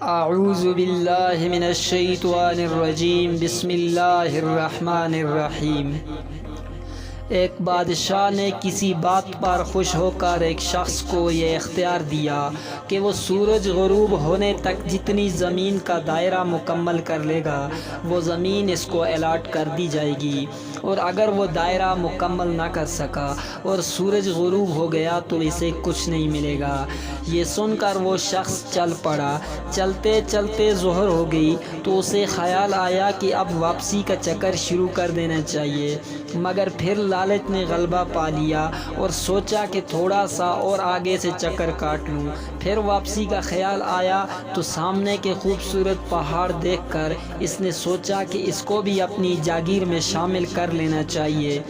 اعوذ باللہ من الشیطان الرجیم بسم اللہ الرحمن الرحیم۔ ایک بادشاہ نے کسی بات پر خوش ہو کر ایک شخص کو یہ اختیار دیا کہ وہ سورج غروب ہونے تک جتنی زمین کا دائرہ مکمل کر لے گا وہ زمین اس کو الاٹ کر دی جائے گی، اور اگر وہ دائرہ مکمل نہ کر سکا اور سورج غروب ہو گیا تو اسے کچھ نہیں ملے گا۔ یہ سن کر وہ شخص چل پڑا۔ چلتے چلتے ظہر ہو گئی تو اسے خیال آیا کہ اب واپسی کا چکر شروع کر دینا چاہیے، مگر پھر لالچ نے غلبہ پا لیا اور سوچا کہ تھوڑا سا اور آگے سے چکر کاٹ لوں۔ پھر واپسی کا خیال آیا تو سامنے کے خوبصورت پہاڑ دیکھ کر اس نے سوچا کہ اس کو بھی اپنی جاگیر میں شامل کر لینا چاہیے۔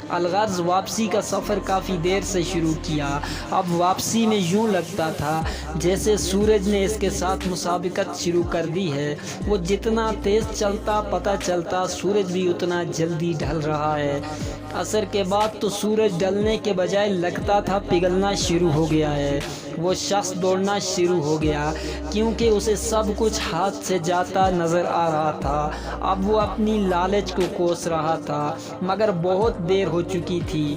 الغرض واپسی کا سفر کافی دیر سے شروع کیا۔ اب واپسی میں یوں لگتا تھا جیسے سورج نے اس کے ساتھ مسابقت شروع کر دی ہے۔ وہ جتنا تیز چلتا پتہ چلتا سورج بھی اتنا جلدی ڈھل رہا ہے۔ عصر کے بعد تو سورج ڈھلنے کے بجائے لگتا تھا پگھلنا شروع ہو گیا ہے۔ وہ شخص دوڑنا شروع ہو گیا کیونکہ اسے سب کچھ ہاتھ سے جاتا نظر آ رہا تھا۔ اب وہ اپنی لالچ کو کوس رہا تھا مگر بہت دیر ہو چکی تھی۔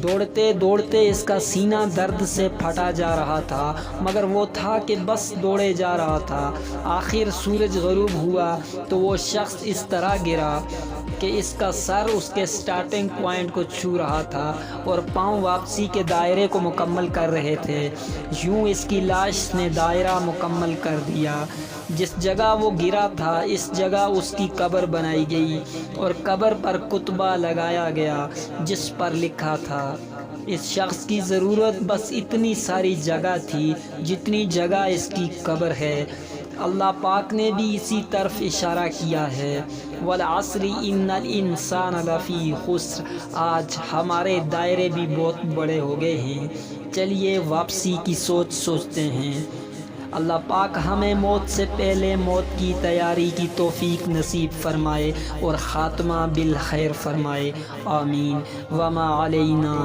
دوڑتے دوڑتے اس کا سینہ درد سے پھٹا جا رہا تھا مگر وہ تھا کہ بس دوڑے جا رہا تھا۔ آخر سورج غروب ہوا تو وہ شخص اس طرح گرا کہ اس کا سر اس کے سٹارٹنگ پوائنٹ کو چھو رہا تھا اور پاؤں واپسی کے دائرے کو مکمل کر رہے تھے۔ یوں اس کی لاش نے دائرہ مکمل کر دیا۔ جس جگہ وہ گرا تھا اس جگہ اس کی قبر بنائی گئی اور قبر پر کتبہ لگایا گیا جس پر لکھا تھا، اس شخص کی ضرورت بس اتنی ساری جگہ تھی جتنی جگہ اس کی قبر ہے۔ اللہ پاک نے بھی اسی طرف اشارہ کیا ہے، والعصر ان الانسان لفی خسر۔ آج ہمارے دائرے بھی بہت بڑے ہو گئے ہیں، چلیے واپسی کی سوچتے ہیں۔ اللہ پاک ہمیں موت سے پہلے موت کی تیاری کی توفیق نصیب فرمائے اور خاتمہ بالخیر فرمائے، آمین۔ وما علینا